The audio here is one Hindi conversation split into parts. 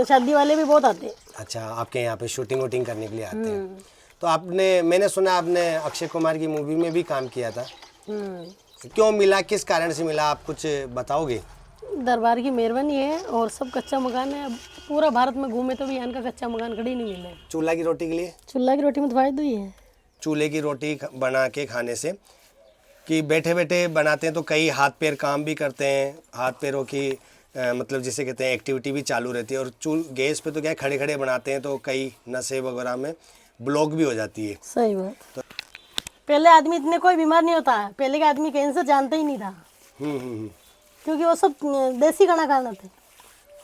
शादी वाले भी बहुत आते हैं। अच्छा, आपके यहाँ पे शूटिंग वूटिंग करने के लिए आते हैं। तो मैंने सुना आपने अक्षय कुमार की मूवी में भी काम किया था। क्यों मिला, किस कारण से मिला, आप कुछ बताओगे? दरबार की मेहरबानी है और सब कच्चा मकान है। अब पूरा भारत में घूमे तो भी यहाँ का कच्चा मकान कभी नहीं मिला है। चूल्हा की रोटी के लिए, चूल्हा की रोटी में तो फायदा ही है। चूल्हे की रोटी बना के खाने से कि बैठे बैठे बनाते हैं तो कई हाथ पैर काम भी करते हैं, हाथ पैरों की मतलब जिसे कहते हैं एक्टिविटी भी चालू रहती है। और गैस पे तो क्या है, खड़े खड़े बनाते हैं तो कई नसें वगैरह में ब्लॉक भी हो जाती है। सही बात। तो पहले आदमी इतने कोई बीमार नहीं होता, पहले के आदमी कैंसर जानता ही नहीं था। क्योंकि वो सब देसी खाना खाना थे।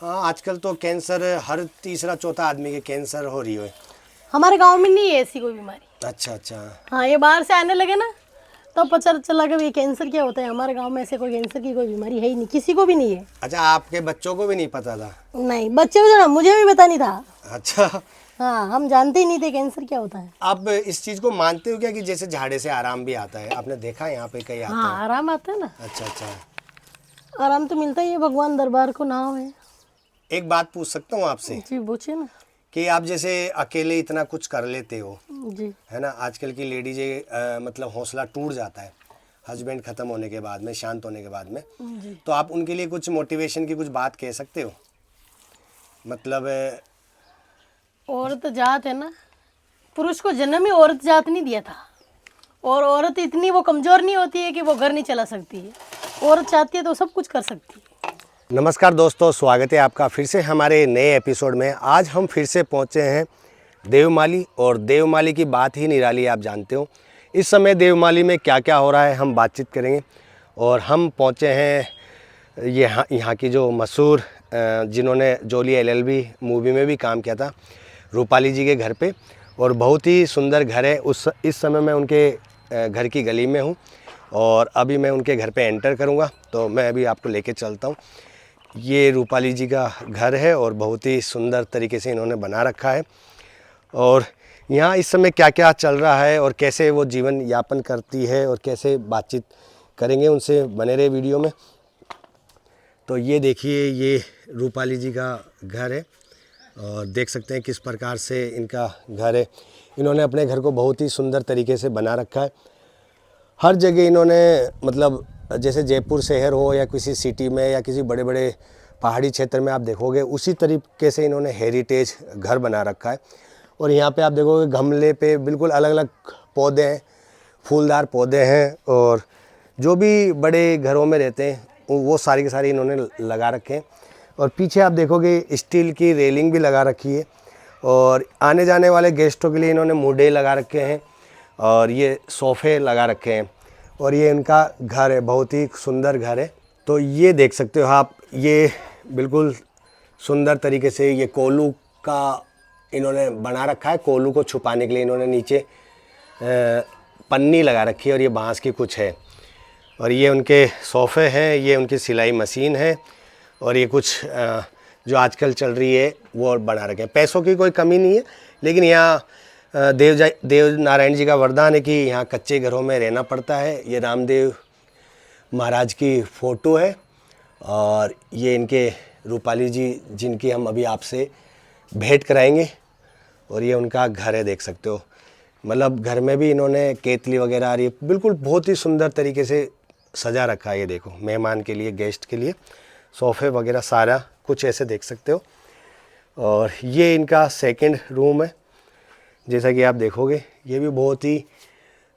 हाँ, आजकल तो कैंसर हर तीसरा चौथा आदमी के कैंसर हो रही है। हमारे गांव में नहीं है ऐसी कोई बीमारी। अच्छा अच्छा। हाँ, ये बाहर से आने लगे ना तो पता चला कि ये कैंसर क्या होता है। हमारे गांव में ऐसे कोई कैंसर की कोई बीमारी है ही नहीं, किसी को भी नहीं है। अच्छा, आपके बच्चों को भी नहीं पता था? नहीं, बच्चे को मुझे भी पता नहीं था। अच्छा। हाँ, हम जानते ही नहीं थे कैंसर क्या होता है। आप इस चीज को मानते हो क्या कि जैसे झाड़े से आराम भी आता है? आपने देखा है यहाँ पे कई आता हाँ, है? आराम आता है ना। अच्छा अच्छा। आराम तो मिलता ही है, भगवान दरबार को नाम है। एक बात पूछ सकता हूँ आपसे? जी पूछिए ना। कि आप जैसे अकेले इतना कुछ कर लेते हो, जी है ना, आजकल की लेडीज मतलब हौसला टूट जाता है हस्बैंड ख़त्म होने के बाद में, शांत होने के बाद में, तो आप उनके लिए कुछ मोटिवेशन की कुछ बात कह सकते हो? मतलब औरत जात है ना, पुरुष को जन्म ही औरत जात नहीं दिया था। और औरत इतनी वो कमज़ोर नहीं होती है कि वो घर नहीं चला सकती है। औरत चाहती है तो सब कुछ कर सकती है। नमस्कार दोस्तों, स्वागत है आपका फिर से हमारे नए एपिसोड में। आज हम फिर से पहुंचे हैं देवमाली, और देवमाली की बात ही निराली है, आप जानते हो। इस समय देवमाली में क्या क्या हो रहा है हम बातचीत करेंगे। और हम पहुंचे हैं यहाँ की जो मशहूर जिन्होंने जोली LLB मूवी में भी काम किया था, रूपाली जी के घर पे। और बहुत ही सुंदर घर है। इस समय मैं उनके घर की गली में हूँ और अभी मैं उनके घर पे एंटर करूँगा, तो मैं अभी आपको लेके चलता हूँ। ये रूपाली जी का घर है और बहुत ही सुंदर तरीके से इन्होंने बना रखा है। और यहाँ इस समय क्या क्या चल रहा है और कैसे वो जीवन यापन करती है और कैसे बातचीत करेंगे उनसे, बने रहे वीडियो में। तो ये देखिए, ये रूपाली जी का घर है और देख सकते हैं किस प्रकार से इनका घर है। इन्होंने अपने घर को बहुत ही सुंदर तरीके से बना रखा है। हर जगह इन्होंने, मतलब जैसे जयपुर शहर हो या किसी सिटी में या किसी बड़े बड़े पहाड़ी क्षेत्र में आप देखोगे, उसी तरीके से इन्होंने हेरिटेज घर बना रखा है। और यहाँ पे आप देखोगे गमले पे बिल्कुल अलग अलग पौधे हैं, फूलदार पौधे हैं। और जो भी बड़े घरों में रहते हैं वो सारी के सारी इन्होंने लगा रखे हैं। और पीछे आप देखोगे स्टील की रेलिंग भी लगा रखी है। और आने जाने वाले गेस्टों के लिए इन्होंने मुडे लगा रखे हैं और ये सोफ़े लगा रखे हैं। और ये इनका घर है, बहुत ही सुंदर घर है। तो ये देख सकते हो आप, ये बिल्कुल सुंदर तरीके से ये कोलू का इन्होंने बना रखा है। कोलू को छुपाने के लिए इन्होंने नीचे पन्नी लगा रखी है और ये बांस की कुछ है। और ये उनके सोफ़े हैं, ये उनकी सिलाई मशीन है। और ये कुछ जो आजकल चल रही है वो बना रखे हैं। पैसों की कोई कमी नहीं है, लेकिन यहाँ देव नारायण जी का वरदान है कि यहाँ कच्चे घरों में रहना पड़ता है। ये रामदेव महाराज की फ़ोटो है और ये इनके रूपाली जी जिनकी हम अभी आपसे भेंट कराएंगे। और ये उनका घर है, देख सकते हो। मतलब घर में भी इन्होंने केतली वगैरह आ रही है, बिल्कुल बहुत ही सुंदर तरीके से सजा रखा है। ये देखो, मेहमान के लिए, गेस्ट के लिए सोफ़े वगैरह सारा कुछ ऐसे देख सकते हो। और ये इनका सेकंड रूम है, जैसा कि आप देखोगे। ये भी बहुत ही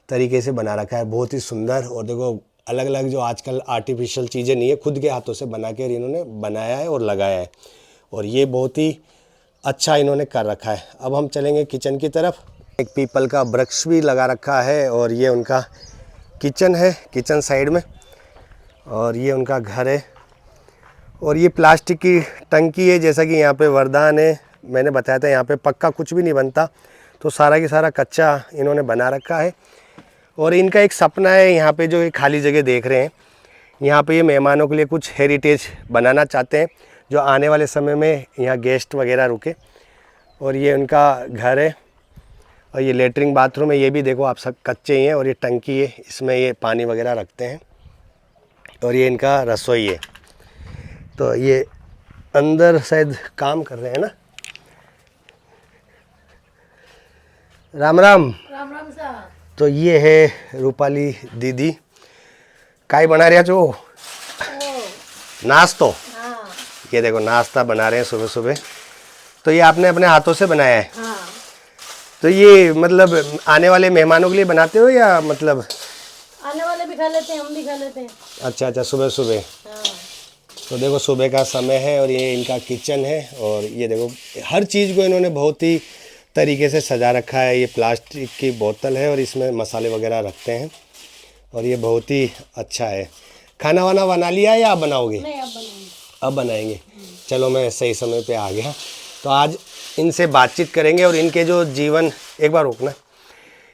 तरीके से बना रखा है, बहुत ही सुंदर। और देखो, अलग अलग जो आजकल आर्टिफिशियल चीज़ें नहीं है, खुद के हाथों से बना के इन्होंने बनाया है और लगाया है। और ये बहुत ही अच्छा इन्होंने कर रखा है। अब हम चलेंगे किचन की तरफ। एक पीपल का वृक्ष भी लगा रखा है और ये उनका किचन है, किचन साइड में। और ये उनका घर है। और ये प्लास्टिक की टंकी है, जैसा कि यहाँ पे वरदान है, मैंने बताया था यहाँ पे पक्का कुछ भी नहीं बनता, तो सारा की सारा कच्चा इन्होंने बना रखा है। और इनका एक सपना है, यहाँ पे जो ये खाली जगह देख रहे हैं, यहाँ पे ये मेहमानों के लिए कुछ हेरिटेज बनाना चाहते हैं, जो आने वाले समय में यहाँ गेस्ट वगैरह रुके। और ये उनका घर है। और ये लेटरिन बाथरूम है, ये भी देखो आप, सब कच्चे ही हैं। और ये टंकी है, इसमें ये पानी वगैरह रखते हैं। और ये इनका रसोई है। तो ये अंदर शायद काम कर रहे हैं ना। राम राम। राम राम साहब। तो ये है रूपाली दीदी, काय बना रहे जो नाश्तो। हाँ ये देखो नाश्ता बना रहे हैं सुबह सुबह। तो ये आपने अपने हाथों से बनाया है? हाँ। तो ये मतलब आने वाले मेहमानों के लिए बनाते हो या मतलब? आने वाले भी खा लेते हैं, हम भी खा लेते हैं। अच्छा अच्छा, सुबह सुबह। हाँ। तो देखो सुबह का समय है और ये इनका किचन है और ये देखो हर चीज़ को इन्होंने बहुत ही तरीके से सजा रखा है। ये प्लास्टिक की बोतल है और इसमें मसाले वगैरह रखते हैं और ये बहुत ही अच्छा है। खाना वाना बना लिया या आप बनाओगे? नहीं, अब बनाएंगे। अब बनाएंगे। चलो मैं सही समय पे आ गया। तो आज इनसे बातचीत करेंगे और इनके जो जीवन, एक बार रुकना,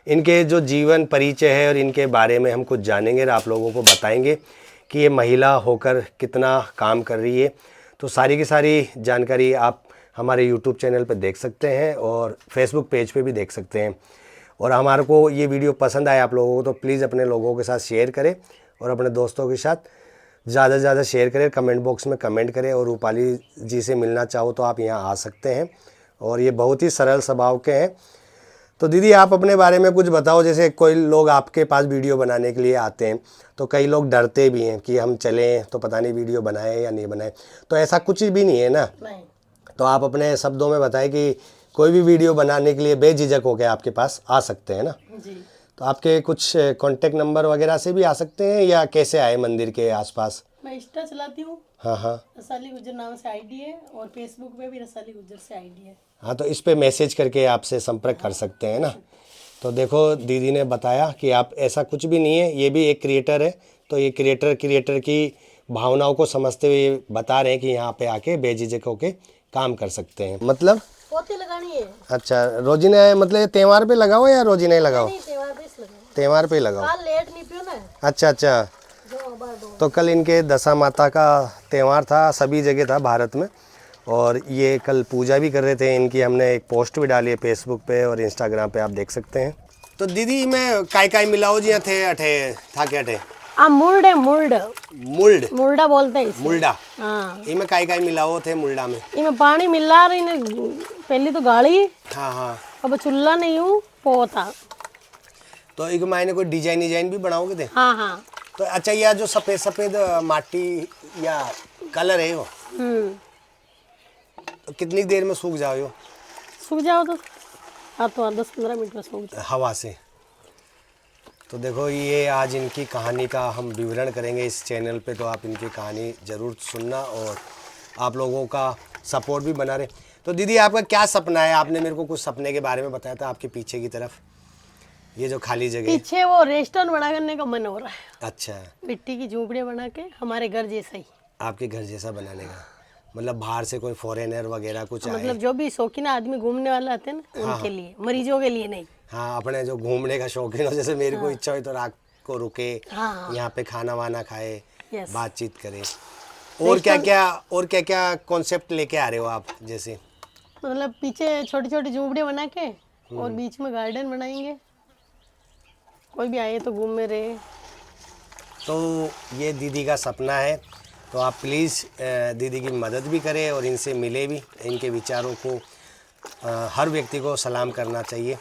इनके जो जीवन परिचय है और इनके बारे में हम कुछ जानेंगे और आप लोगों को बताएंगे कि ये महिला होकर कितना काम कर रही है। तो सारी की सारी जानकारी आप हमारे यूट्यूब चैनल पर देख सकते हैं और फेसबुक पेज पे भी देख सकते हैं। और हमारे को ये वीडियो पसंद आए आप लोगों को तो प्लीज़ अपने लोगों के साथ शेयर करें और अपने दोस्तों के साथ ज़्यादा से ज़्यादा शेयर करें। कमेंट बॉक्स में कमेंट करें और रूपाली जी से मिलना चाहो तो आप यहाँ आ सकते हैं और ये बहुत ही सरल स्वभाव के हैं। तो दीदी आप अपने बारे में कुछ बताओ। जैसे कोई लोग आपके पास वीडियो बनाने के लिए आते हैं तो कई लोग डरते भी हैं कि हम चलें तो पता नहीं वीडियो बनाए या नहीं बनाए, तो ऐसा कुछ भी नहीं है ना? नहीं। तो आप अपने शब्दों में बताएं कि कोई भी वीडियो बनाने के लिए बेझिझक होकर आपके पास आ सकते हैं ना? जी। तो आपके कुछ कांटेक्ट नंबर वगैरह से भी आ सकते हैं या कैसे आए मंदिर के आसपास? मैं इंस्टा चलाती हूँ, हाँ हाँ रसाली गुज्जर नाम से आईडी है और फेसबुक पे भी रसाली गुज्जर से आईडी है। हाँ, तो इस पे मैसेज करके आपसे संपर्क कर सकते हैं ना? तो देखो दीदी ने बताया कि आप ऐसा कुछ भी नहीं है, ये भी एक क्रिएटर है। तो ये क्रिएटर की भावनाओं को समझते हुए बता रहे हैं कि यहाँ पे आके बेझिझक होके काम कर सकते हैं। मतलब पोती लगानी है। अच्छा, रोजीना मतलब ये त्यौहार पे लगाओ या रोजीना ही लगाओ? नहीं, त्योहार पे इस लगाओ। त्यौहार पे ही लगाओ। काल लेट नहीं पियो ना। अच्छा अच्छा। जो बार दो। तो कल इनके दशा माता का त्यौहार था, सभी जगह था भारत में, और ये कल पूजा भी कर रहे थे इनकी। हमने एक पोस्ट भी डाली है फेसबुक पे और इंस्टाग्राम पे, आप देख सकते हैं। तो दीदी मैं काय मिलाओ जी थे अठे था क्या अठे? मुल्ड है, मुल्ड। मुल्डा बोलते हैं इसे। मुल्डा। हाँ। इनमें काय मिलाओ थे मुल्डा में? इनमें पानी मिला रही ने, पहली तो गाड़ी, हाँ हाँ। अब चूल्हा नहीं हूँ, पोता। तो एक मायने कोई डिजाइन भी बनाओगे थे? हाँ हाँ। तो अच्छा, यह जो सफेद सफेद माटी या कलर है वो तो कितनी देर में सूख जाओ? सूख जाओ तो 10-15 मिनट में सूख जाओ हवा से। तो देखो ये आज इनकी कहानी का हम विवरण करेंगे इस चैनल पे, तो आप इनकी कहानी ज़रूर सुनना और आप लोगों का सपोर्ट भी बना रहे। तो दीदी आपका क्या सपना है? आपने मेरे को कुछ सपने के बारे में बताया था। आपके पीछे की तरफ ये जो खाली जगह है, पीछे वो रेस्टोरेंट बना करने का मन हो रहा है। अच्छा, मिट्टी की झोपड़ियाँ बना के हमारे घर जैसा ही। आपके घर जैसा बनाने का मतलब बाहर से कोई फॉरेनर वगैरह कुछ आए? मतलब जो भी शौकीन आदमी घूमने वाले आते हैं ना, उनके लिए, मरीजों के लिए नहीं। हाँ, अपने जो घूमने का शौकीन हो, जैसे मेरी को इच्छा हो तो रात को रुके, हाँ। यहाँ पे खाना वाना खाए, यस। बातचीत करें। और क्या क्या कॉन्सेप्ट लेके आ रहे हो आप? जैसे मतलब पीछे छोटी छोटी झोपड़ियाँ बना के और बीच में गार्डन बनाएंगे, कोई भी आए तो घूम रहे। तो ये दीदी का सपना है। तो आप प्लीज़ दीदी की मदद भी करें और इनसे मिले भी। इनके विचारों को हर व्यक्ति को सलाम करना चाहिए।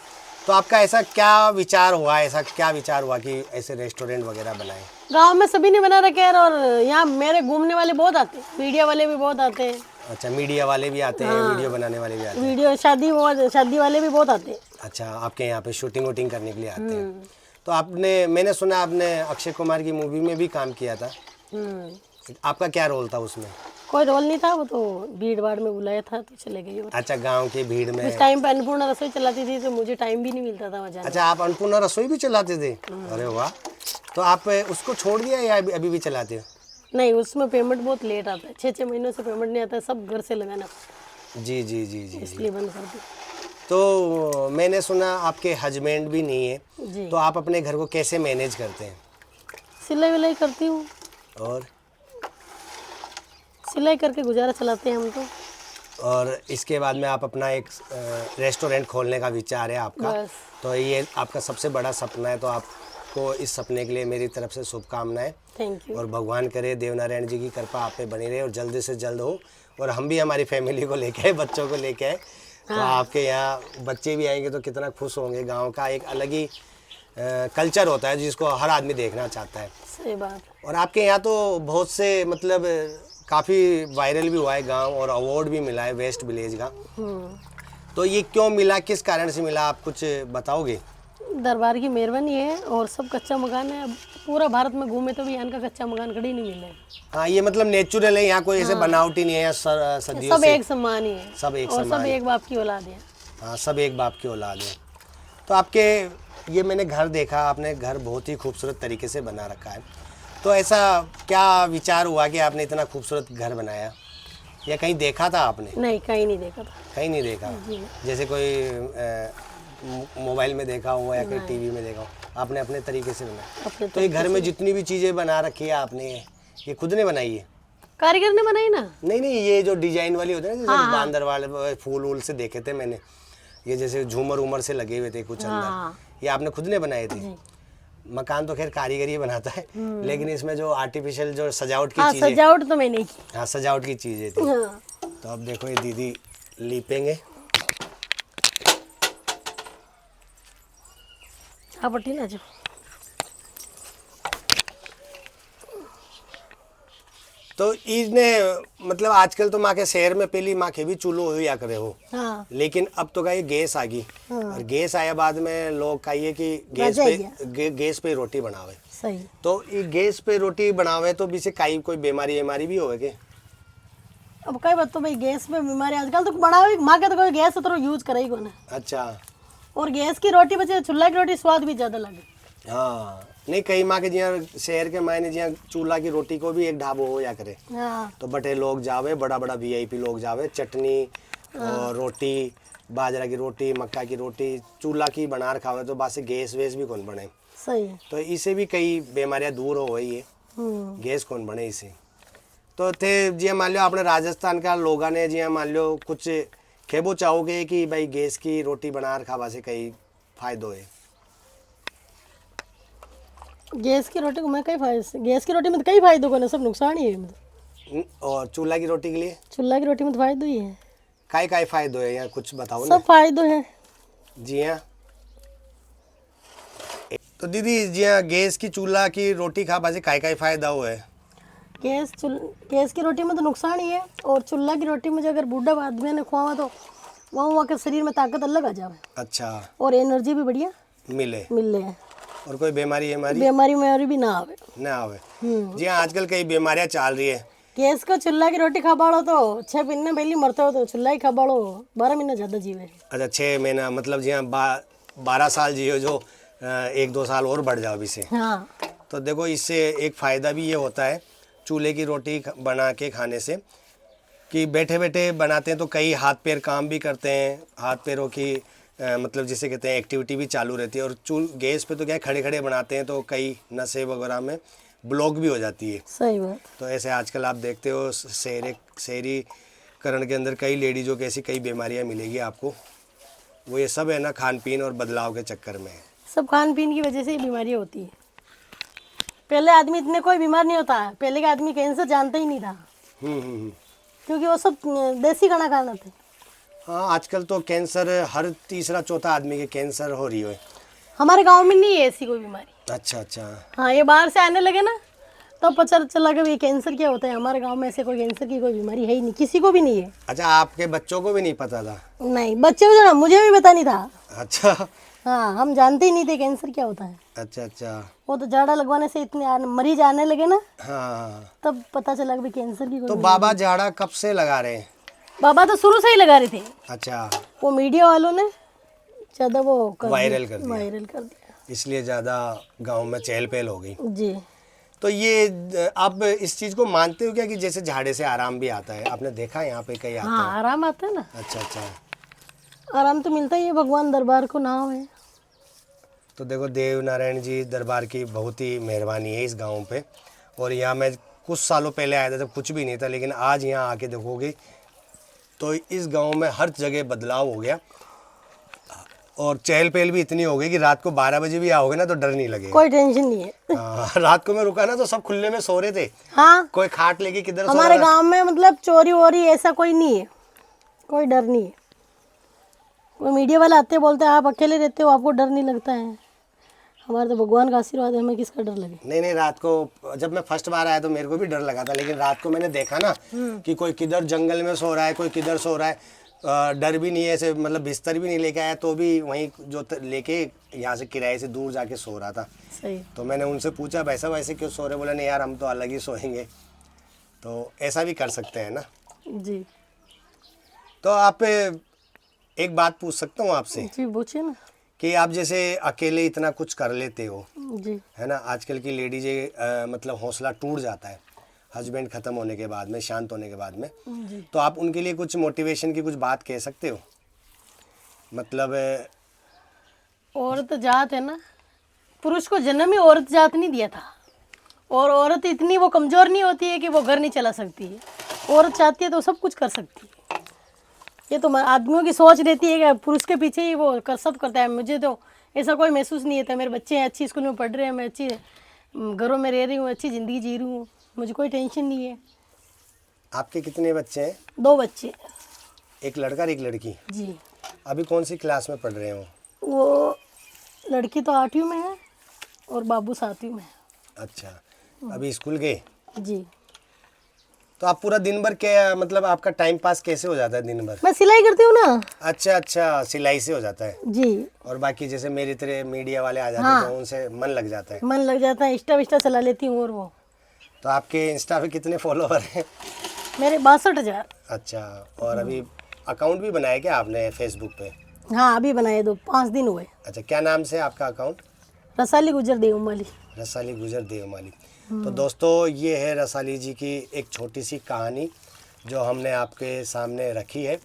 तो आपका ऐसा क्या विचार हुआ कि ऐसे रेस्टोरेंट वगैरह बनाएं? गांव में सभी ने बना रखे हैं और यहाँ मेरे घूमने वाले बहुत आते हैं, मीडिया वाले भी बहुत आते हैं। अच्छा, मीडिया वाले भी आते हैं? वीडियो बनाने वाले भी आते हैं? वीडियो शादी वाले भी बहुत आते हैं। अच्छा, आपके यहाँ पे शूटिंग वूटिंग करने के लिए आते हैं? तो मैंने सुना आपने अक्षय कुमार की मूवी में भी काम किया था। आपका क्या रोल था उसमें? कोई रोल नहीं था, वो तो भीड़ भाड़ में बुलाया था तो चले गए। अच्छा, गांव की भीड़ में। उस टाइम पे अन्नपूर्णा रसोई चलाती थी तो मुझे टाइम भी नहीं मिलता था वहाँ जाने। अच्छा, आप अन्नपूर्णा रसोई भी चलाते थे? अरे वाह। तो आप उसको छोड़ दिया या अभी भी चलाते हो? नहीं, उसमें पेमेंट बहुत लेट आता है, 6 महीनों से पेमेंट नहीं आता है, सब घर से लगाना। जी जी जी जी। इसलिए बंद कर दी। तो मैंने सुना आपके हस्बैंड भी नहीं है, जी। तो आप अपने घर को कैसे मैनेज करते हैं? सिलाई विलाई करती हूँ, और सिलाई करके गुजारा चलाते हैं हम तो। और इसके बाद में आप अपना एक रेस्टोरेंट खोलने का विचार है आपका? बस। तो ये आपका सबसे बड़ा सपना है, तो आप आपको इस सपने के लिए मेरी तरफ से शुभकामनाएं। Thank you. और भगवान करे देवनारायण जी की कृपा आप पे बनी रहे और जल्द से जल्द हो, और हम भी हमारी फैमिली को लेके आए, बच्चों को लेके आए। तो आपके यहाँ बच्चे भी आएंगे तो कितना खुश होंगे। गांव का एक अलग ही कल्चर होता है जिसको हर आदमी देखना चाहता है। सही बात। और आपके यहाँ तो बहुत से मतलब काफ़ी वायरल भी हुआ है गांव, और अवार्ड भी मिला है वेस्ट विलेज का। तो ये क्यों मिला, किस कारण से मिला, आप कुछ बताओगे? दरबार की मेहरबानी है, और सब कच्चा मकान है। पूरा भारत में घूमे तो भी यहाँ का कच्चा मकान कभी नहीं मिला है। हाँ, ये मतलब नेचुरल है, यहाँ कोई ऐसे बनावटी नहीं है, यहाँ सदियों सब से एक समान ही है, सब एक और समान सब है। एक बाप की औलाद है। हाँ, सब एक बाप की औलाद है। तो आपके ये मैंने घर देखा, आपने घर बहुत ही खूबसूरत तरीके से बना रखा है। तो ऐसा क्या विचार हुआ कि आपने इतना खूबसूरत घर बनाया, या कहीं देखा था आपने? नहीं, कहीं नहीं देखा था। कहीं नहीं देखा? जैसे कोई मोबाइल में देखा हो या कोई टीवी में देखा हो, आपने अपने तरीके से बनाया। अपने तो ये घर में जितनी भी चीज़ें बना रखी है आपने, ये खुद ने बनाई है? कारीगर ने बनाई ना। नहीं नहीं, ये जो डिजाइन वाली होती है ना, जैसे बांदर वाले फूल वूल से देखे थे मैंने, ये जैसे झूमर उमर से लगे हुए थे कुछ अंदर, ये आपने खुद ने बनाए थे? मकान तो खैर कारीगर ही बनाता है, लेकिन इसमें जो आर्टिफिशियल जो सजावट की चीजें, सजावट तो मैंने की। हाँ, सजावट की चीजें थी। तो अब देखो ये दीदी लीपेंगे। पट्टी ना जो तो इसने मतलब आजकल तो माँ के शहर में पहली माँ के भी चूल्हो हुआ करे हो, लेकिन अब तो का ये गैस आ गई। और गैस आया बाद में लोग कहिए कि गैस पे रोटी बनावे। सही। तो ये गैस पे रोटी बनावे तो भी से कोई बीमारी भी होवे के? अब कई बात तो भाई गैस पे बीमारी आजकल तो बनावे माँ के तो कोई गैस तो यूज करे ही कोने। अच्छा। और गैस की रोटी बचे चूल्हा की रोटी स्वाद भी ज्यादा लगे। हाँ, नहीं कई माँ के जिया शहर के मायने जिया चूल्हा की रोटी को भी एक ढाबो हो या करे। तो बटे लोग जावे, बड़ा बड़ा वीआईपी लोग जावे, चटनी और रोटी, बाजरा की रोटी, मक्का की रोटी चूल्हा की बना खावे, तो बासे गैस वेस भी कौन बने। सही। तो इससे भी कई बीमारियां दूर हो गई है, गैस कौन बने इसे। तो थे जिया मान लो आपने राजस्थान का लोगा ने जिया मान लो कुछ खेबो चाहोगे कि भाई गैस की रोटी बना खावा से कई फायदो है? गैस की रोटी को मैं कई फायदे, गैस की रोटी में तो कई फायदों को ना, सब नुकसान ही है। और चूल्हा की रोटी के लिए? चूल्हा की रोटी में तो फायदो ही है। काय फायदो है, या कुछ बताओ ना। सब फायदो है जी हाँ। तो दीदी जी हाँ, गैस की चूल्हा की रोटी खावा से काय फायदा हुआ है? गैस की रोटी में तो नुकसान ही है, और चूल्हा की रोटी में जो अगर बूढ़ा आदमी ने खुआवा तो वहाँ के शरीर में ताकत अलग आ जाए। अच्छा। और एनर्जी भी बढ़िया मिले। और कोई बीमारी भी ना आवे। जी हाँ, आजकल कई बीमारियां चल रही है। गैस को चूल्हा की रोटी खा बाड़ो तो 6 महीने पहले मरते हो, तो चूल्हा ही खा बाड़ो 12 महीने ज्यादा जीवे। अच्छा, 6 महीना मतलब जी हाँ 12 साल जियो, जो 1-2 साल और बढ़ जाओ अभी से। हाँ। तो देखो इससे एक फ़ायदा भी ये होता है चूल्हे की रोटी बना के खाने से, कि बैठे बैठे बनाते हैं तो कई हाथ पैर काम भी करते हैं, हाथ पैरों की मतलब जिसे कहते हैं एक्टिविटी भी चालू रहती है। और गैस पे तो क्या है, खड़े खड़े बनाते हैं तो कई नसें वगैरह में ब्लॉक भी हो जाती है। सही बात। तो ऐसे आजकल आप देखते हो शहरीकरण के अंदर कई लेडीज़ों की ऐसी कई बीमारियां मिलेगी आपको। वो ये सब है ना खान पीन और बदलाव के चक्कर में। सब खान पीन की वजह से ही बीमारियाँ होती है। पहले आदमी इतने कोई बीमार नहीं होता है, पहले का आदमी कैंसर जानता ही नहीं था। क्योंकि वो सब देसी खाना खाना थे। हाँ, आजकल तो कैंसर हर तीसरा चौथा आदमी के कैंसर हो रही है। हमारे गांव में नहीं है ऐसी कोई बीमारी। अच्छा। हाँ, ये बाहर से आने लगे ना तो पता चला कि ये कैंसर क्या होता है। हमारे गांव में ऐसे कोई कैंसर की कोई बीमारी है ही नहीं, किसी को भी नहीं है। अच्छा, आपके बच्चों को भी नहीं पता था? नहीं, बच्चे को जो मुझे भी पता नहीं था। अच्छा। हाँ, हम जानते ही नहीं थे कैंसर क्या होता है। अच्छा। वो तो झाड़ा लगवाने से इतने मरीज आने लगे ना, हाँ, तब पता चला कि कैंसर की कोई। तो बाबा झाड़ा कब से लगा रहे हैं? बाबा तो शुरू से ही लगा रहे थे। अच्छा। वो मीडिया वालों ने ज्यादा वो वायरल कर दिया, इसलिए ज़्यादा गांव में चहल पहल हो गई जी। तो ये आप इस चीज़ को मानते हो क्या कि जैसे झाड़े से आराम भी आता है? आपने देखा यहाँ पे कहीं आता हाँ, है? आराम आता है ना। अच्छा। आराम तो मिलता ही है, भगवान दरबार को नाम है। तो देखो देव नारायण जी दरबार की बहुत ही मेहरबानी है इस गांव पे। और यहाँ मैं कुछ सालों पहले आया था जब कुछ भी नहीं था, लेकिन आज यहाँ आके देखोगे तो इस गांव में हर जगह बदलाव हो गया। और चहल पहल भी इतनी हो गई कि रात को 12 बजे भी आओगे ना तो डर नहीं लगेगा। कोई टेंशन नहीं है। हाँ, रात को मैं रुका ना तो सब खुले में सो रहे थे। हाँ, कोई खाट लेके किधर सो हमारे रहा था। गांव में मतलब चोरी वोरी ऐसा कोई नहीं है, कोई डर नहीं है। कोई मीडिया वाले आते बोलते हैं आप अकेले रहते हो, आपको डर नहीं लगता है। हमारे तो भगवान का आशीर्वाद है, हमें किसका डर लगे। नहीं नहीं, रात को जब मैं फर्स्ट बार आया तो मेरे को भी डर लगा था, लेकिन रात को मैंने देखा ना कि कोई किधर जंगल में सो रहा है, कोई किधर सो रहा है। डर भी नहीं है ऐसे, मतलब बिस्तर भी नहीं लेके आया तो भी वहीं जो लेके यहाँ से किराए से दूर जाके सो रहा था। सही। तो मैंने उनसे पूछा भाई साहब ऐसे क्यों सो रहे, बोला नहीं यार हम तो अलग ही सोएंगे। तो ऐसा भी कर सकते हैं ना जी। तो आप एक बात पूछ सकता हूँ आपसे जी पूछिए ना। कि आप जैसे अकेले इतना कुछ कर लेते हो, जी। है ना, आजकल की लेडीज़ें मतलब हौसला टूट जाता है हस्बैंड ख़त्म होने के बाद में, शांत होने के बाद में, जी। तो आप उनके लिए कुछ मोटिवेशन की कुछ बात कह सकते हो? मतलब औरत जात है ना, पुरुष को जन्म ही औरत जात नहीं दिया था। और औरत इतनी वो कमज़ोर नहीं होती है कि वो घर नहीं चला सकती है। औरत चाहती है तो सब कुछ कर सकती है। ये तो आदमियों की सोच रहती है कि पुरुष के पीछे ही वो सब करता है। मुझे तो ऐसा कोई महसूस नहीं होता। मेरे बच्चे हैं, अच्छी स्कूल में पढ़ रहे हैं, मैं अच्छी घरों में रह रही हूँ, अच्छी ज़िंदगी जी रही हूँ, मुझे कोई टेंशन नहीं है। आपके कितने बच्चे हैं? 2 बच्चे। एक लड़का और एक लड़की। जी। अभी कौन सी क्लास में पढ़ रहे हो? वो लड़की तो 8वीं में है और बाबू 7वीं में है। अच्छा, अभी स्कूल गए? जी। तो आप पूरा दिन भर क्या, मतलब आपका टाइम पास कैसे हो जाता है दिन भर? मैं सिलाई करती हूँ ना। अच्छा अच्छा, सिलाई से हो जाता है। जी। और बाकी जैसे मेरी तरह मीडिया वाले आ जाते हाँ। हैं तो उनसे मन लग जाता है। मन लग जाता है, इंस्टा विस्टा चला लेती हूँ। और वो तो आपके इंस्टा पे कितने फॉलोवर हैं? मेरे 62,000। अच्छा, और अभी अकाउंट भी बनाया क्या आपने फेसबुक पे? हाँ, अभी बनाए 5 दिन हुए। अच्छा, क्या नाम से आपका अकाउंट? रसाली गुजर देवमाली। रसाली गुजर देवमाली। तो दोस्तों ये है रसाली जी की एक छोटी सी कहानी जो हमने आपके सामने रखी है।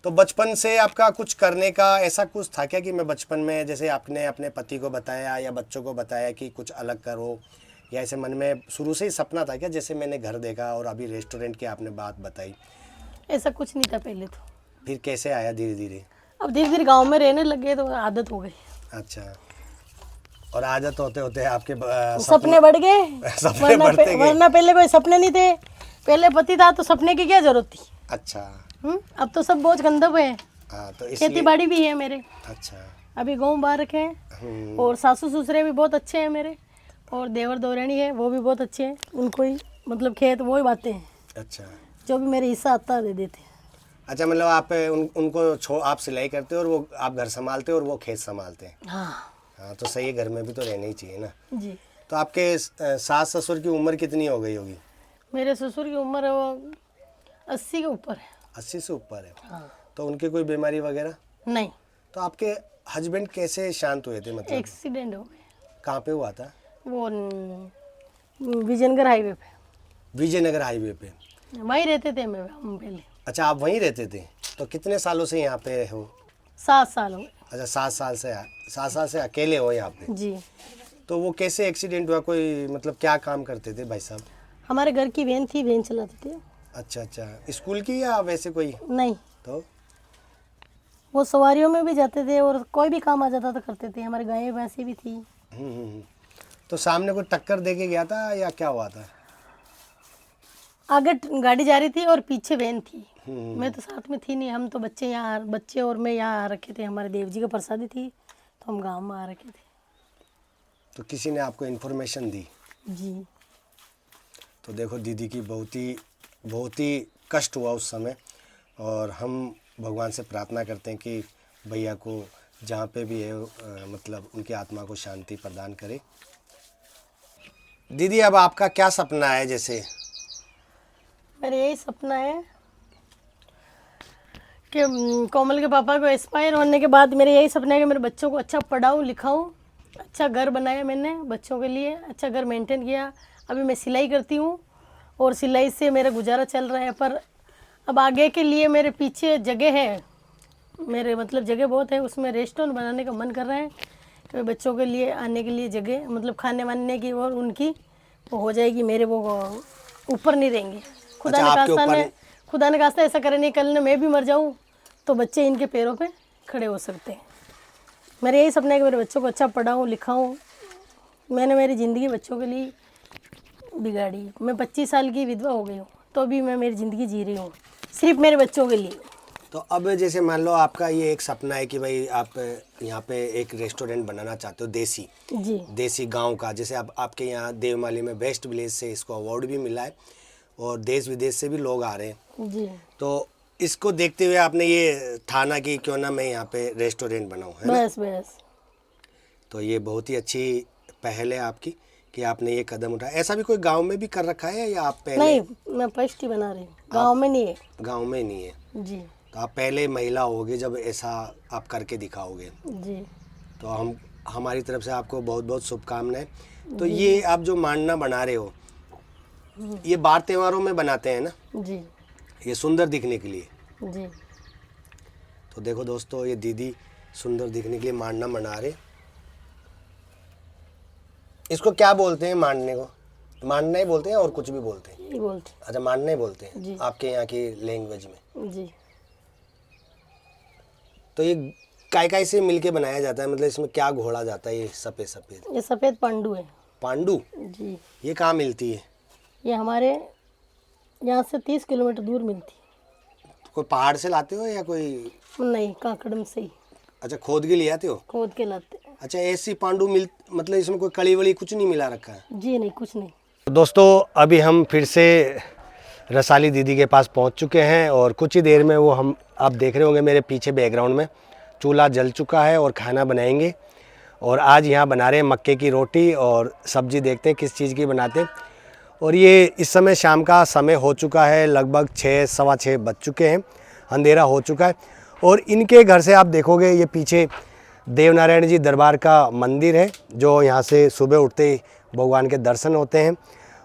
तो बचपन से आपका कुछ करने का ऐसा कुछ था क्या कि मैं बचपन में, जैसे आपने अपने पति को बताया या बच्चों को बताया कि कुछ अलग करो, या ऐसे मन में शुरू से ही सपना था क्या? जैसे मैंने घर देखा और अभी रेस्टोरेंट की आपने बात बताई, ऐसा कुछ नहीं था पहले तो। फिर कैसे आया धीरे धीरे? अब धीरे धीरे गांव में रहने लग गए तो आदत हो गई। अच्छा, और आदत होते होते आपके सपने बढ़ गए। सपने बढ़ते गए। वरना पहले कोई सपने नहीं थे। पहले पति था तो सपने की क्या जरूरत थी। अच्छा। अब तो सब बोझ गंदब है। हाँ, तो खेती इसलिए। बाड़ी भी है मेरे। अच्छा। अभी गाँव बाहर रखे हैं। और सासू ससुरे भी बहुत अच्छे हैं मेरे। और देवर दौरानी है, वो भी बहुत अच्छे हैं। उनको ही मतलब खेत वो ही बातें हैं। अच्छा। जो भी मेरे हिस्सा आता है दे देते हैं। अच्छा, मतलब आप उनको आप सिलाई करते हो और वो आप घर संभालते हो और वो खेत संभालते हैं। हाँ। हाँ, तो सही है, घर में भी तो रहना ही चाहिए ना। जी। तो आपके सास ससुर की उम्र कितनी हो गई होगी? मेरे ससुर की उम्र है वो 80 के ऊपर है। 80 से ऊपर है। हाँ। तो उनकी कोई बीमारी वगैरह? नहीं। तो आपके हस्बैंड कैसे शांत हुए थे, मतलब एक्सीडेंट हो गया। कहाँ पे हुआ था? वो विजयनगर हाईवे पे। विजयनगर हाईवे पे? वहीं रहते थे हम पहले। अच्छा, आप वहीं रहते थे? तो कितने सालों से यहाँ पे हो? 7 साल हो गए। अच्छा, 7 साल से अकेले हो यहाँ पे? जी। तो वो कैसे एक्सीडेंट हुआ? कोई मतलब क्या काम करते थे भाई साहब? हमारे घर की वैन थी, वैन चलाते थे। अच्छा अच्छा, स्कूल की या वैसे कोई? नहीं, तो वो सवारियों में भी जाते थे और कोई भी काम आ जाता तो करते थे। हमारे गाय भैंसी भी थी। तो सामने कोई टक्कर दे के गया था या क्या हुआ था? आगे गाड़ी जा रही थी और पीछे वैन थी। मैं तो साथ में थी नहीं। हम तो बच्चे और मैं यहाँ आ रखे थे। हमारे देव जी का प्रसादी थी तो हम गांव में आ रखे थे। तो किसी ने आपको इन्फॉर्मेशन दी? जी। तो देखो दीदी की बहुत ही कष्ट हुआ उस समय, और हम भगवान से प्रार्थना करते हैं कि भैया को जहाँ पे भी है मतलब उनकी आत्मा को शांति प्रदान करे। दीदी अब आपका क्या सपना है? जैसे मेरा यही सपना है कि कोमल के पापा को एक्सपायर होने के बाद मेरा यही सपना है कि मेरे बच्चों को अच्छा पढ़ाऊँ लिखाऊँ। अच्छा घर बनाया मैंने बच्चों के लिए, अच्छा घर मेंटेन किया। अभी मैं सिलाई करती हूँ और सिलाई से मेरा गुजारा चल रहा है। पर अब आगे के लिए मेरे पीछे जगह है, मेरे मतलब जगह बहुत है। उसमें रेस्टोरेंट बनाने का मन कर रहा है कि बच्चों के लिए आने के लिए जगह, मतलब खाने वाने की और उनकी वो हो जाएगी। मेरे वो ऊपर नहीं रहेंगे। खुदा ने खास्ता ऐसा करे नहीं कल ने मैं भी मर जाऊँ तो बच्चे इनके पैरों पे खड़े हो सकते हैं। मेरे यही सपना है कि मेरे बच्चों को अच्छा पढ़ाऊँ लिखाऊँ। मैंने मेरी ज़िंदगी बच्चों के लिए बिगाड़ी। मैं 25 साल की विधवा हो गई हूँ, तो भी मैं मेरी ज़िंदगी जी रही हूँ सिर्फ मेरे बच्चों के लिए। तो अब जैसे मान लो आपका ये एक सपना है कि भाई आप यहाँ पे एक रेस्टोरेंट बनाना चाहते हो देसी जी देसी गांव का, जैसे आप आपके यहाँ देवमाली में बेस्ट विलेज से इसको अवार्ड भी मिला है और देश विदेश से भी लोग आ रहे हैं। जी। तो इसको देखते हुए आपने ये ठाना कि क्यों ना मैं यहाँ पे रेस्टोरेंट बनाऊँ, है ना? बस बस। तो ये बहुत ही अच्छी पहल है आपकी कि आपने ये कदम उठाया। ऐसा भी कोई गांव में भी कर रखा है या आप पहले? नहीं, मैं फर्स्ट ही बना रही हूँ, गाँव में नहीं है। गांव में नहीं है, जी तो आप पहले महिला होगे जब ऐसा आप करके दिखाओगे। जी। तो हम हमारी तरफ से आपको बहुत बहुत शुभकामनाएं। तो ये आप जो मांडना बना रहे हो, ये बार त्योहारों में बनाते हैं ना, जी ये सुंदर दिखने के लिए। जी। तो देखो दोस्तों, ये दीदी सुंदर दिखने के लिए मांडना बना रहे। इसको क्या बोलते हैं मांडने को? मांडना ही बोलते हैं और कुछ भी बोलते हैं? यही बोलते अच्छा, मांडना ही बोलते हैं जी। आपके यहाँ की लैंग्वेज में। हैं। जी। तो ये काय से मिलके बनाया जाता है, मतलब इसमें क्या घोड़ा जाता है? ये सफ़ेद सफ़ेद ये सफ़ेद पांडू है। पांडू, जी। ये कहाँ मिलती है? ये हमारे यहाँ से 30 किलोमीटर दूर मिलती कोई पहाड़ से लाते हो या कोई? है। नहीं, काकड़म से ही अच्छा, खोद के ले आते हो? खोद के लाते हैं। अच्छा, ऐसी पांडू मिल, मतलब इसमें कोई कड़ी वड़ी कुछ नहीं मिला रखा है? जी नहीं, कुछ नहीं। दोस्तों, अभी हम फिर से रसाली दीदी के पास पहुंच चुके हैं और कुछ ही देर में वो हम आप देख रहे होंगे मेरे पीछे बैकग्राउंड में चूल्हा जल चुका है और खाना बनाएंगे। और आज यहाँ बना रहे हैं मक्के की रोटी और सब्जी, देखते हैं किस चीज़ की बनाते हैं। और ये इस समय शाम का समय हो चुका है, लगभग 6 सवा 6 बज चुके हैं, अंधेरा हो चुका है। और इनके घर से आप देखोगे ये पीछे देवनारायण जी दरबार का मंदिर है, जो यहाँ से सुबह उठते ही भगवान के दर्शन होते हैं।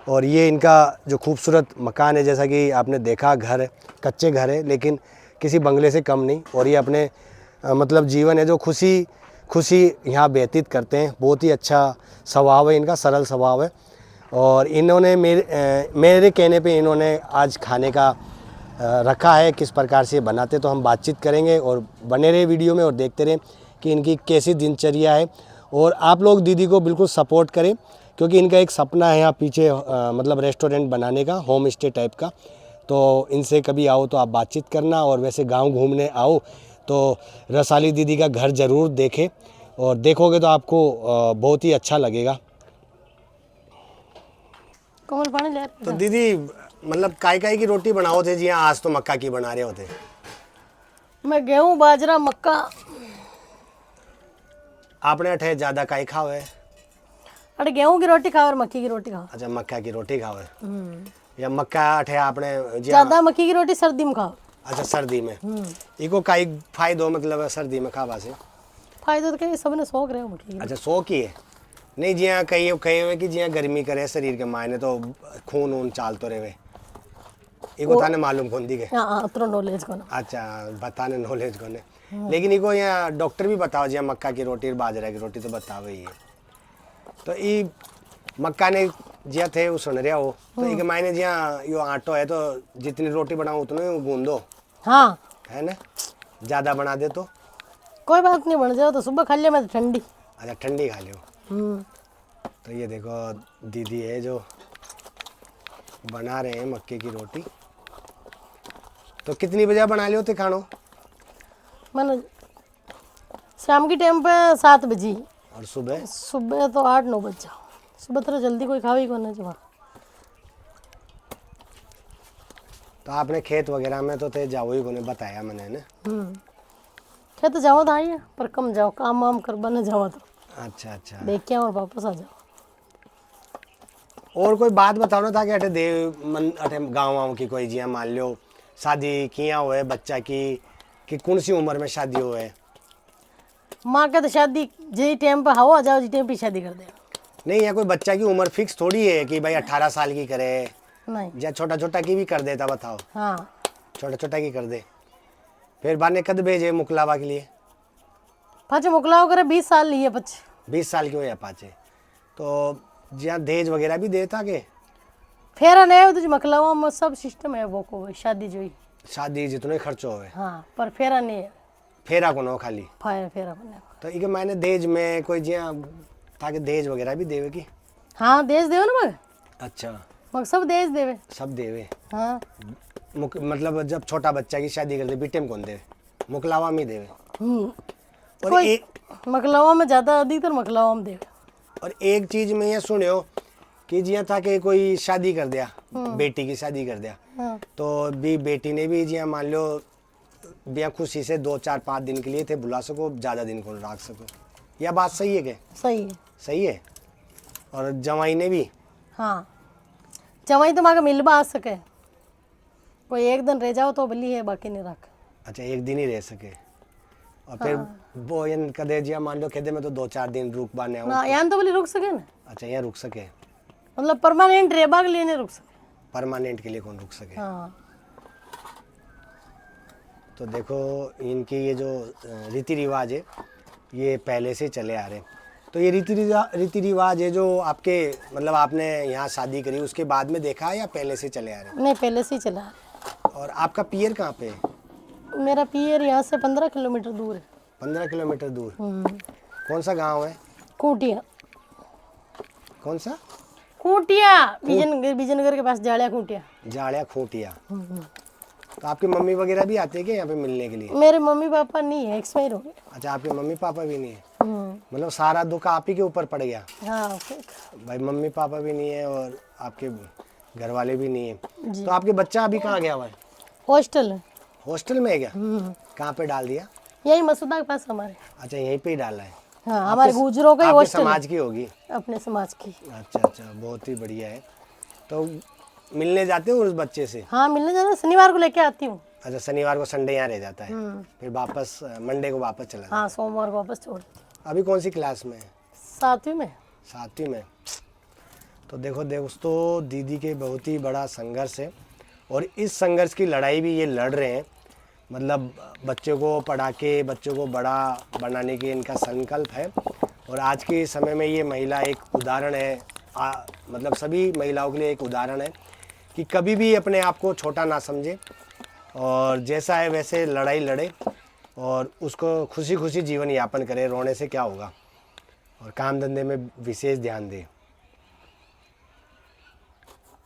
और ये इनका जो खूबसूरत मकान है, जैसा कि आपने देखा, घर कच्चे घर है लेकिन किसी बंगले से कम नहीं। और ये अपने मतलब जीवन है जो खुशी यहाँ व्यतीत करते हैं। बहुत ही अच्छा स्वभाव है इनका, सरल स्वभाव है। और इन्होंने मेरे कहने पे इन्होंने आज खाने का रखा है, किस प्रकार से बनाते तो हम बातचीत करेंगे। और बने रहे वीडियो में और देखते रहें कि इनकी कैसी दिनचर्या है। और आप लोग दीदी को बिल्कुल सपोर्ट करें, क्योंकि इनका एक सपना है यहाँ पीछे मतलब रेस्टोरेंट बनाने का, होम स्टे टाइप का। तो इनसे कभी आओ तो आप बातचीत करना। और वैसे गांव घूमने आओ तो रसाली दीदी का घर ज़रूर देखें, और देखोगे तो आपको बहुत ही अच्छा लगेगा। कोमल पानी ले। तो दीदी, मतलब काय की रोटी बनाओ थे जी? आज तो मक्का की बना रहे होते। मैं गेहूँ बाजरा मक्का। आपने अठे ज़्यादा काय खाओ है? अरे गेहूँ की रोटी खाओ और मक्की की रोटी खाओ। अच्छा, मक्का की रोटी खाओ है या मक्का अठे आपने ज्यादा मक्की की रोटी सर्दी में खाओ। अच्छा, सर्दी में इको काई फायदो, मतलब सर्दी में खावा से फायदा तो कहीं सबने शौक रहे हो मक्की की। अच्छा, शौक ही है नहीं जिया कही हुए कि जिया गर्मी करे शरीर के मायने तो खून ऊन चालतो रहे, इको थाने मालूम कौन दी के? हाँ, उतना नॉलेज को ना। अच्छा, बताने नॉलेज को ने, लेकिन इको यहाँ डॉक्टर भी बताओ जिया मक्का की रोटी और बाजरा की रोटी तो बताओ ही है। तो ई मक्का ने जिया थे वो सुन रहा हो, तो एक मायने जिया यो आटो है तो जितनी रोटी बनाओ उतने गूंदो, हाँ है ना? ज़्यादा बना दे तो कोई बात नहीं, बन जाओ तो सुबह खा लिया मैं तो ठंडी। अच्छा, ठंडी खा लियो। तो ये देखो दीदी है जो बना रहे हैं मक्के की रोटी। तो कितनी बजे बना लियो थे खानो? मैंने शाम की टाइम पे 7 बजे। और सुबह? सुबह तो 8-9 बज जाओ। सुबह तो जल्दी कोई खावे ही को नहीं जमा। तो आपने खेत वगैरह में तो थे जाओ ही को नहीं बताया मैंने ना? खेत जाओ तो आइए, पर कम जाओ, काम वाम कर बने जाओ तो अच्छा अच्छा। देख के और वापस आ जाओ। और कोई बात बताओ ना था कि अटे अटे गाँव वाँव की कोई जिया मान लो शादी किया हुए बच्चा की, कि कौन सी उम्र में शादी हुए? माँ के तो शादी जी टाइम पे हवा जाओ, जी टाइम पे शादी कर दे। नहीं, या कोई बच्चा की उम्र फिक्स थोड़ी है कि भाई 18 साल की करे, नहीं, या छोटा छोटा की भी कर देता? बताओ। हाँ छोटा छोटा की कर दे, फिर बाद में कद भेजे मुकलावा के लिए? पाचे मोकलाओ करे 20 साल लिए बच्चे। 20 साल की हो या पाचे? तो जहाँ दहेज वगैरह भी देता के? फेरा नहीं हो तो मकलावा में सब सिस्टम है वो को शादी जो ही। शादी जितने खर्चो होवे? हाँ, पर फेरा नहीं है। फेरा को नो खाली फायर फेरा बने। तो इके मैंने दहेज में कोई जिया ताकि दहेज वगैरह भी देवे की। हाँ देश देवे ना मग अच्छा मग सब देश देवे। सब देवे। हाँ मतलब जब छोटा बच्चा की शादी करते बीटे में कौन देवे? मुकलावा में देवे। और कोई एक मकलावा में ज्यादा अधिकतर मकलावा में देवे। और एक चीज मैं ये सुनियो कि जिया था कि कोई शादी कर दिया, बेटी की शादी कर दिया, हाँ तो भी बेटी ने भी जिया मान लो बिया खुशी से 2 4 5 दिन के लिए थे बुला सको, ज्यादा दिन को रख सको। यह बात सही है क्या? सही है। सही है। और जवाई ने भी? हाँ जवाई तो माँ का मिलबा आ सके, कोई एक दिन रह जाओ तो बली है, बाकी नहीं रख। अच्छा एक दिन ही रह सके। और फिर वो इन कदे जिया मान लो खेदे में तो 2 4 दिन रुक बाने हो। ना यहाँ तो बली रुक सके ना, अच्छा यहाँ रुक सके। मतलब परमानेंट रेबा के लिए नहीं रुक सके। परमानेंट के लिए कौन रुक सके? हाँ तो देखो इनके ये जो रीति रिवाज है ये पहले से चले आ रहे हैं। तो ये रीति रिवाज है जो आपके मतलब आपने यहाँ शादी करी उसके बाद में देखा है या पहले से चले आ रहे हैं? नहीं पहले से ही चला। और आपका पियर कहाँ पे है? मेरा पियर यहाँ से 15 किलोमीटर दूर है। 15 किलोमीटर दूर। कौन सा गांव है? खूंटिया। कौन सा? खूंटिया विजयनगर के पास जाड़िया खूंटिया। जाड़िया खूंटिया। तो आपके मम्मी वगैरह भी आते हैं क्या यहाँ पे मिलने के लिए? मेरे मम्मी पापा नहीं है, एक्सपायर हो गए। अच्छा आपके मम्मी पापा भी नहीं है? मतलब सारा दुख आप ही के ऊपर पड़ गया। हाँ भाई मम्मी पापा भी नहीं है और आपके घर वाले भी नहीं है। तो आपके बच्चा अभी कहाँ गया हुआ है? हॉस्टल है। हॉस्टल में है क्या? कहाँ पे डाल दिया? यही मसूदा के पास हमारे। अच्छा यहीं पे ही डाला है। हाँ हमारे गुजरों का ही आपके हॉस्टल है। समाज की होगी? अपने समाज की। अच्छा अच्छा बहुत ही बढ़िया है। तो मिलने जाते हो उस बच्चे से? हाँ मिलने जाना, शनिवार को लेके आती हूँ। अच्छा शनिवार को संडे यहाँ रह जाता है, फिर वापस मंडे को वापस चला जाता हाँ सोमवार को वापस छोड़ देती हूँ। है। अभी कौन सी क्लास में है? 7वीं में। 7वीं में। तो देखो दोस्तों दीदी के बहुत ही बड़ा संघर्ष है और इस संघर्ष की लड़ाई भी ये लड़ रहे हैं। मतलब बच्चों को पढ़ा के बच्चों को बड़ा बनाने की इनका संकल्प है और आज के समय में ये महिला एक उदाहरण है। मतलब सभी महिलाओं के लिए एक उदाहरण है कि कभी भी अपने आप को छोटा ना समझे और जैसा है वैसे लड़ाई लड़े और उसको खुशी खुशी जीवन यापन करे। रोने से क्या होगा? और काम धंधे में विशेष ध्यान दे।